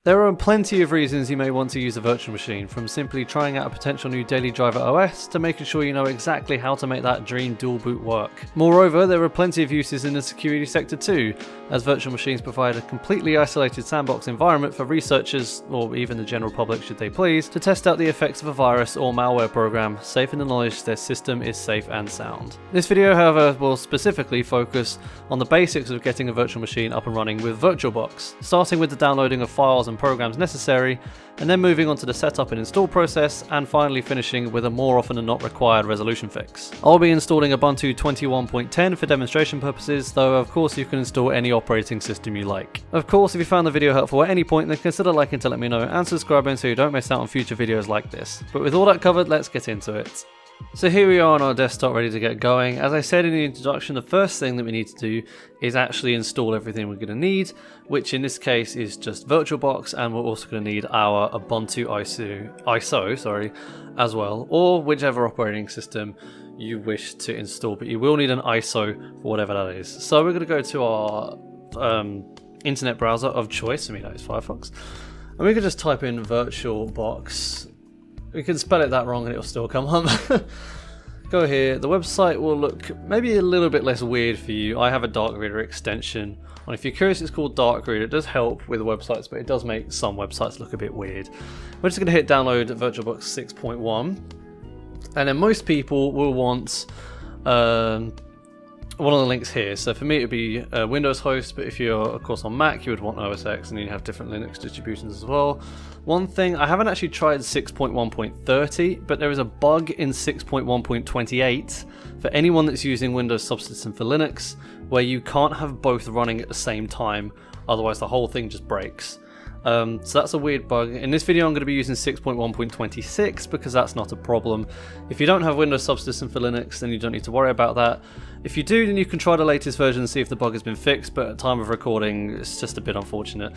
There are plenty of reasons you may want to use a virtual machine, from simply trying out a potential new daily driver OS to making sure you know exactly how to make that dream dual boot work. Moreover, there are plenty of uses in the security sector too, as virtual machines provide a completely isolated sandbox environment for researchers, or even the general public should they please, to test out the effects of a virus or malware program, safe in the knowledge their system is safe and sound. This video, however, will specifically focus on the basics of getting a virtual machine up and running with Virtualbox, starting with the downloading of files and programs necessary, and then moving on to the setup and install process, and finally finishing with a more often than not required resolution fix. I'll be installing Ubuntu 21.10 for demonstration purposes, though of course you can install any operating system you like. Of course, if you found the video helpful at any point, then consider liking to let me know and subscribing so you don't miss out on future videos like this. But with all that covered, let's get into it. So here we are on our desktop ready to get going. As I said in the introduction, the first thing that we need to do is actually install everything we're going to need, which in this case is just Virtualbox, and we're also going to need our Ubuntu ISO as well, or whichever operating system you wish to install, but you will need an ISO for whatever that is. So we're going to go to our internet browser of choice, for me that is Firefox, and we can just type in Virtualbox. We can spell it that wrong and it'll still come up. Go here. The website will look maybe a little bit less weird for you. I have a dark reader extension, and if you're curious, it's called dark reader. It does help with websites, but it does make some websites look a bit weird. We're just going to hit download Virtualbox 6.1, and then most people will want one of the links here. So for me it would be a Windows host, but if you're of course on Mac you would want OS X, and you have different Linux distributions as well. One thing, I haven't actually tried 6.1.30, but there is a bug in 6.1.28 for anyone that's using Windows subsystem for Linux, where you can't have both running at the same time, otherwise the whole thing just breaks. So that's a weird bug. In this video I'm going to be using 6.1.26 because that's not a problem. If you don't have Windows subsystem for Linux, then you don't need to worry about that. If you do, then you can try the latest version and see if the bug has been fixed, but at time of recording it's just a bit unfortunate.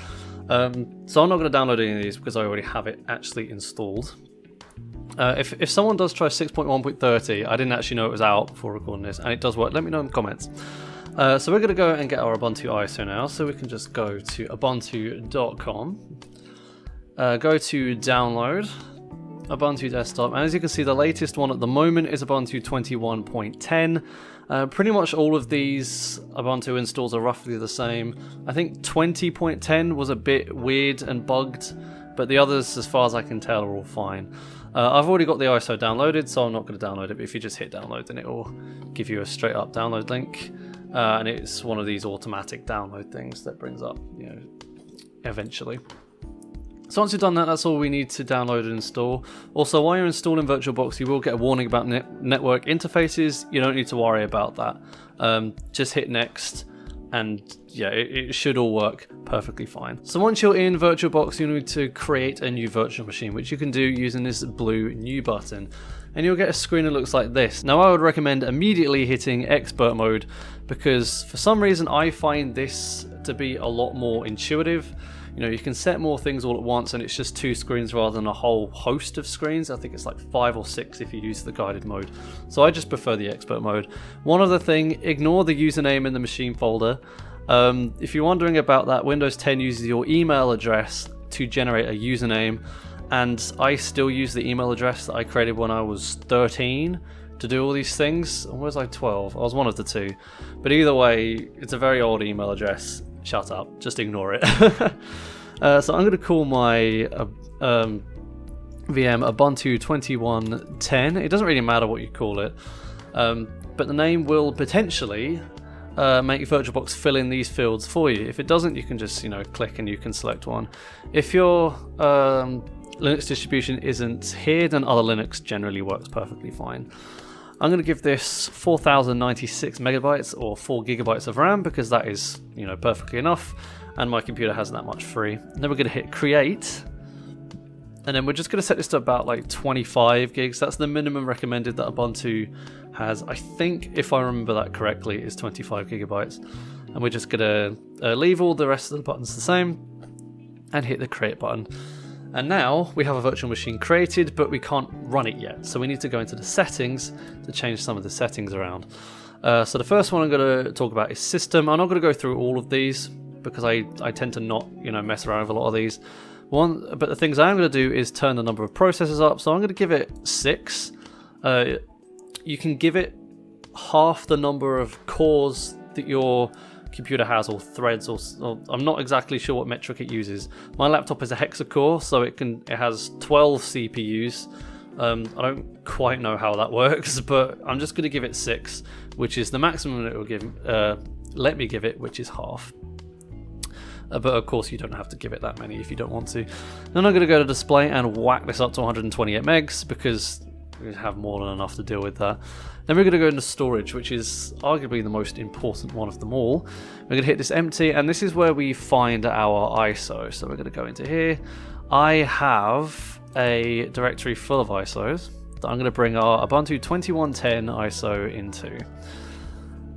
So I'm not going to download any of these because I already have it actually installed. If someone does try 6.1.30, I didn't actually know it was out before recording this, and it does work, let me know in the comments. So we're going to go and get our Ubuntu ISO now, so we can just go to ubuntu.com, go to download, Ubuntu desktop, and as you can see the latest one at the moment is Ubuntu 21.10. Pretty much all of these Ubuntu installs are roughly the same. I think 20.10 was a bit weird and bugged, but the others, as far as I can tell, are all fine. I've already got the ISO downloaded, so I'm not going to download it, but if you just hit download, then it will give you a straight up download link. And it's one of these automatic download things that brings up, eventually. So once you've done that, that's all we need to download and install. Also, while you're installing Virtualbox, you will get a warning about network interfaces. You don't need to worry about that. Just hit next, and yeah, it should all work perfectly fine. So once you're in Virtualbox, you need to create a new virtual machine, which you can do using this blue new button. And you'll get a screen that looks like this. Now I would recommend immediately hitting expert mode, because for some reason I find this to be a lot more intuitive. You can set more things all at once, and it's just two screens rather than a whole host of screens. I think it's like 5 or 6 if you use the guided mode. So I just prefer the expert mode. One other thing, ignore the username in the machine folder. If you're wondering about that, Windows 10 uses your email address to generate a username, and I still use the email address that I created when I was 13 to do all these things. Or was I 12? I was one of the two. But either way, it's a very old email address. Shut up, just ignore it. So I'm going to call my VM Ubuntu 2110. It doesn't really matter what you call it, but the name will potentially make Virtualbox fill in these fields for you. If it doesn't, you can just click and you can select one. If your Linux distribution isn't here, then other Linux generally works perfectly fine. I'm going to give this 4096 megabytes or 4 gigabytes of RAM, because that is perfectly enough, and my computer has that much free. And then we're going to hit create, and then we're just going to set this to about like 25 gigs. That's the minimum recommended that Ubuntu has. I think, if I remember that correctly, is 25 gigabytes. And we're just going to leave all the rest of the buttons the same and hit the create button. And now we have a virtual machine created, but we can't run it yet. So we need to go into the settings to change some of the settings around. So the first one I'm going to talk about is system. I'm not going to go through all of these because I tend to not mess around with a lot of these. But the things I am going to do is turn the number of processors up. So I'm going to give it 6. You can give it half the number of cores that your computer has, or threads, or I'm not exactly sure what metric it uses. My laptop is a hexa-core, so it has 12 CPUs. I don't quite know how that works, but I'm just going to give it 6, which is the maximum it will let me give it, which is half. But of course you don't have to give it that many if you don't want to. Then I'm going to go to display and whack this up to 128 megs, because we have more than enough to deal with that. Then we're going to go into storage, which is arguably the most important one of them all. We're going to hit this empty, and this is where we find our ISO. So we're going to go into here. I have a directory full of ISOs that I'm going to bring our Ubuntu 2110 ISO into.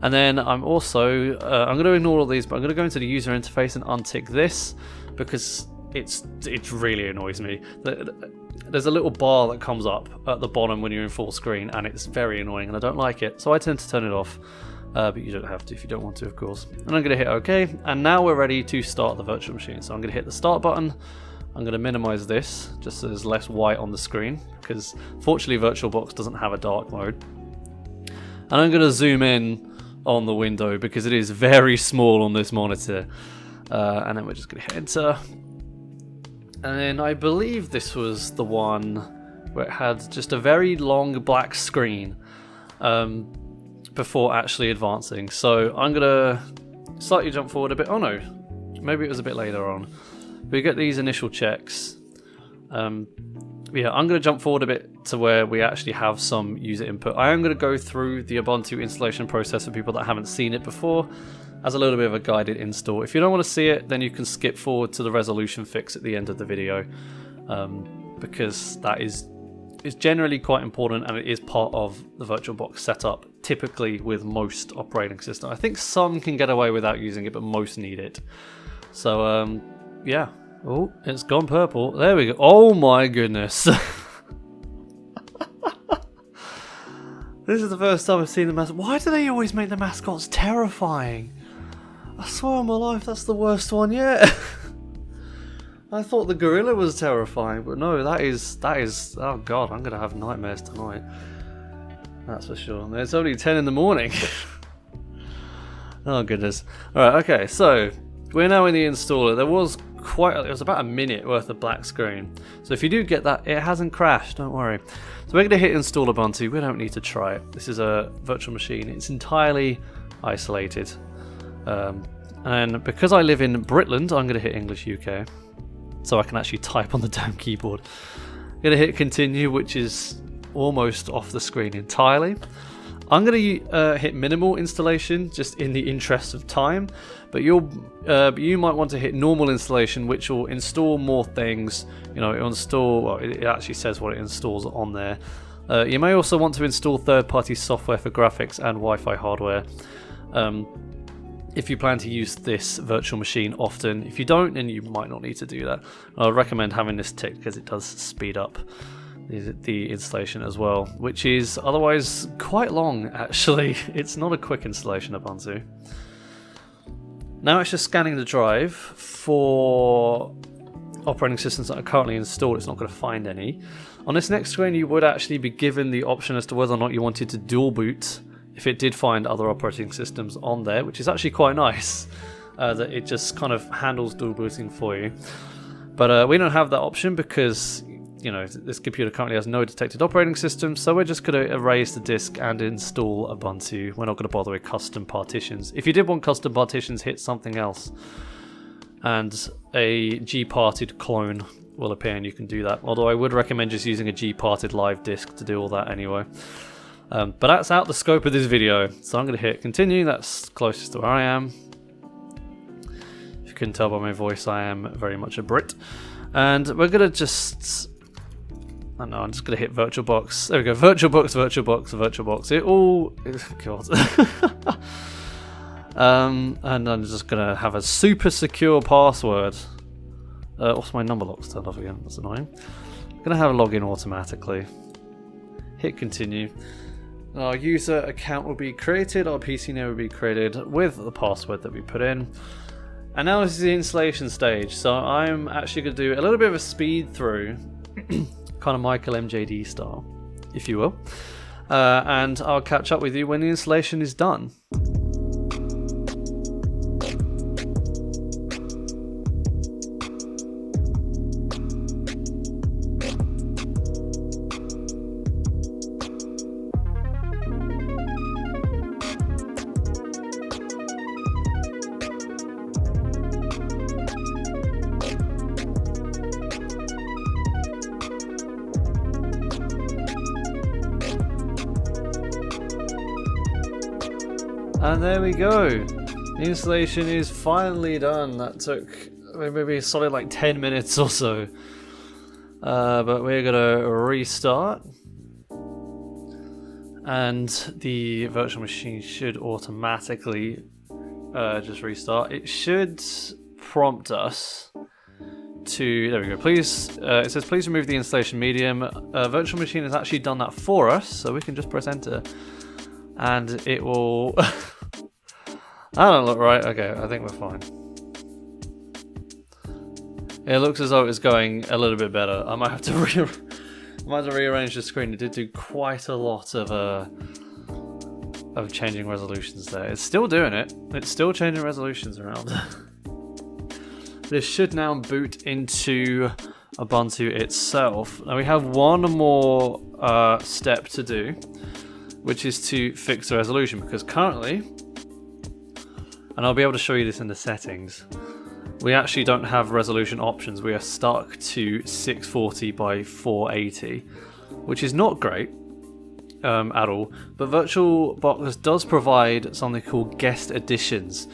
And then I'm also, I'm going to ignore all these, but I'm going to go into the user interface and untick this, because it really annoys me. There's a little bar that comes up at the bottom when you're in full screen, and it's very annoying, and I don't like it, so I tend to turn it off. But you don't have to if you don't want to, of course. And I'm going to hit OK, and now we're ready to start the virtual machine. So I'm going to hit the start button. I'm going to minimize this just so there's less white on the screen, because fortunately VirtualBox doesn't have a dark mode. And I'm going to zoom in on the window because it is very small on this monitor. And then we're just going to hit enter. And then I believe this was the one where it had just a very long black screen before actually advancing. So I'm going to slightly jump forward a bit. Oh no, maybe it was a bit later on. We get these initial checks. Yeah, I'm going to jump forward a bit to where we actually have some user input. I am going to go through the Ubuntu installation process for people that haven't seen it before as a little bit of a guided install. If you don't want to see it, then you can skip forward to the resolution fix at the end of the video, because that is generally quite important, and it is part of the VirtualBox setup, typically with most operating systems. I think some can get away without using it, but most need it. So, yeah. Oh, it's gone purple. There we go. Oh my goodness. This is the first time I've seen the mascot. Why do they always make the mascots terrifying? I swear on my life, that's the worst one yet. I thought the gorilla was terrifying, but no, that is. Oh god, I'm gonna have nightmares tonight. That's for sure. It's only 10 in the morning. Oh goodness. Alright, okay, so we're now in the installer. It was about a minute worth of black screen. So if you do get that, it hasn't crashed, don't worry. So we're going to hit install Ubuntu. We don't need to try it. This is a virtual machine. It's entirely isolated. And because I live in Britland, I'm going to hit English UK. So I can actually type on the damn keyboard. I'm going to hit continue, which is almost off the screen entirely. I'm going to hit minimal installation just in the interest of time, but you might want to hit normal installation, which will install more things. You know, it'll install, well, it actually says what it installs on there. You may also want to install third-party software for graphics and Wi-Fi hardware if you plan to use this virtual machine often. If you don't, then you might not need to do that. I recommend having this ticked because it does speed up the installation as well, which is otherwise quite long actually. It's not a quick installation of Ubuntu. Now it's just scanning the drive for operating systems that are currently installed. It's not going to find any. On this next screen you would actually be given the option as to whether or not you wanted to dual boot if it did find other operating systems on there, which is actually quite nice, that it just kind of handles dual booting for you. But we don't have that option because, you know, this computer currently has no detected operating system, so we're just going to erase the disk and install Ubuntu. We're not going to bother with custom partitions. If you did want custom partitions, hit something else, and a G-parted clone will appear and you can do that. Although I would recommend just using a G-parted live disk to do all that anyway. But that's out the scope of this video, so I'm going to hit continue. That's closest to where I am. If you couldn't tell by my voice, I am very much a Brit. And we're going to just... I know, I'm just going to hit VirtualBox. There we go, VirtualBox, VirtualBox, VirtualBox. It all... God. And I'm just going to have a super secure password. Also, my number lock's turned off again. That's annoying. I'm going to have a login automatically. Hit continue. Our user account will be created. Our PC name will be created with the password that we put in. And now this is the installation stage, so I'm actually going to do a little bit of a speed through, kind of Michael MJD style, if you will, and I'll catch up with you when the installation is done. And there we go. The installation is finally done. That took maybe a solid like 10 minutes or so. But we're gonna restart. And the virtual machine should automatically just restart. It should prompt us to, there we go, please, it says please remove the installation medium. Virtual machine has actually done that for us, so we can just press enter. And it will... I don't look right. Okay, I think we're fine. It looks as though it's going a little bit better. I might have to rearrange the screen. It did do quite a lot of changing resolutions there. It's still doing it. It's still changing resolutions around. This should now boot into Ubuntu itself. Now we have one more step to do, which is to fix the resolution, because currently, and I'll be able to show you this in the settings, we actually don't have resolution options. We are stuck to 640 by 480, which is not great at all. But VirtualBox does provide something called guest additions.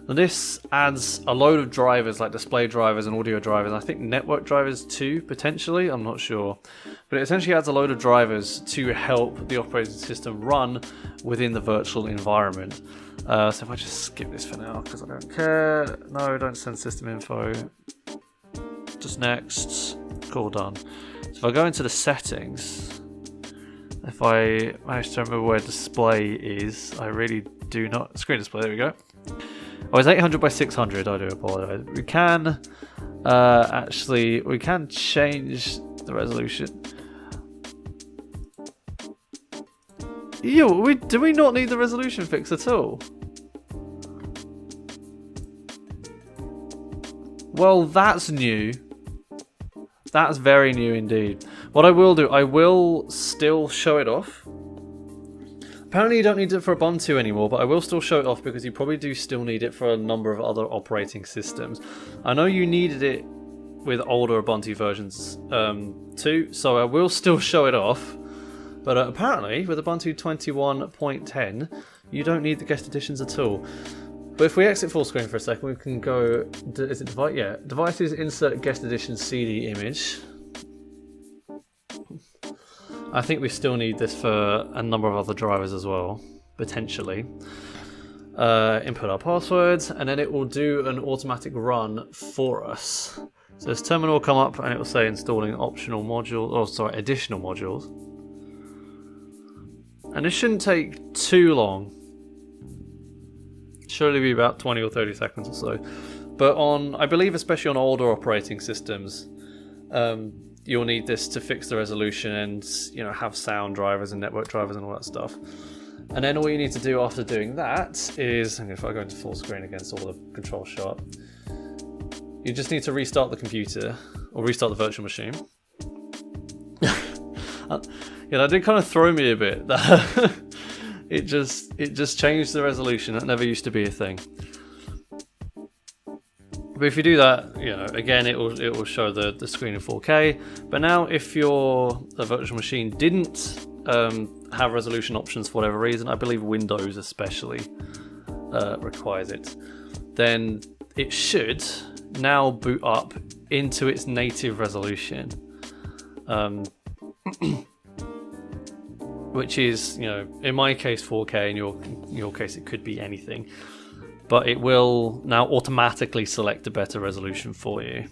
Now this adds a load of drivers like display drivers and audio drivers. I think network drivers too, potentially, I'm not sure. But it essentially adds a load of drivers to help the operating system run within the virtual environment. So if I just skip this for now, because I don't care. No, don't send system info. Just next. Cool, done. So if I go into the settings, if I manage to remember where display is, I really do not. Screen display, there we go. Oh, it's 800 by 600, I do apologize. We can, actually, we can change the resolution. Yo, do we not need the resolution fix at all? Well, that's new. That's very new indeed. What I will do, I will still show it off. Apparently you don't need it for Ubuntu anymore, but I will still show it off because you probably do still need it for a number of other operating systems. I know you needed it with older Ubuntu versions too, so I will still show it off. But apparently, with Ubuntu 21.10, you don't need the guest additions at all. But if we exit full screen for a second, we can go, is it device? Yeah, devices, insert guest addition CD image. I think we still need this for a number of other drivers as well, potentially. Input our passwords, and then it will do an automatic run for us. So this terminal will come up and it will say installing optional modules, or sorry, additional modules. And this shouldn't take too long. Should only be about 20 or 30 seconds or so. But on, I believe especially on older operating systems, you'll need this to fix the resolution and, you know, have sound drivers and network drivers and all that stuff. And then all you need to do after doing that is, and if I go into full screen again so all the controls show up, you just need to restart the computer or restart the virtual machine. Yeah, that did kind of throw me a bit. It just changed the resolution. That never used to be a thing. But if you do that, you know, again, it will show the screen in 4K. But now, if your virtual machine didn't have resolution options for whatever reason, I believe Windows especially requires it, then it should now boot up into its native resolution. Which is, you know, in my case 4K, in your case it could be anything. But it will now automatically select a better resolution for you,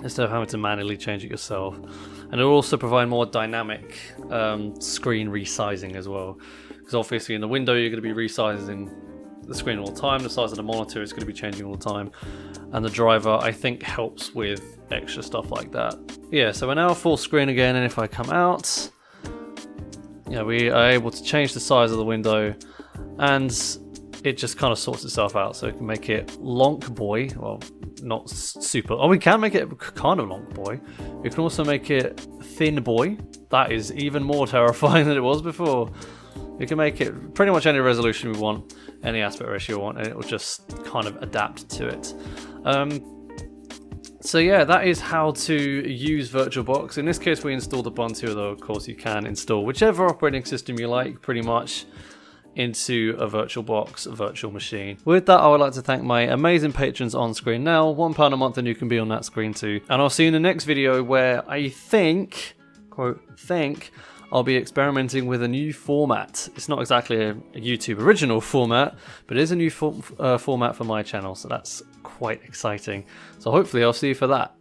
instead of having to manually change it yourself. And it will also provide more dynamic screen resizing as well. Because obviously in the window you're going to be resizing the screen all the time. The size of the monitor is going to be changing all the time. And the driver, I think, helps with extra stuff like that. Yeah, so we're now full screen again, and if I come out, yeah, we are able to change the size of the window, and it just kind of sorts itself out. So we can make it lonk boy, well, not super. Oh, we can make it kind of lonk boy. We can also make it thin boy. That is even more terrifying than it was before. We can make it pretty much any resolution we want, any aspect ratio we want, and it will just kind of adapt to it. So yeah, that is how to use VirtualBox. In this case, we installed Ubuntu, though of course you can install whichever operating system you like, pretty much, into a VirtualBox virtual machine. With that, I would like to thank my amazing patrons on screen now. £1 a month and you can be on that screen too. And I'll see you in the next video where I think, quote, I'll be experimenting with a new format. It's not exactly a YouTube original format, but it is a new format for my channel, so that's quite exciting. So hopefully I'll see you for that.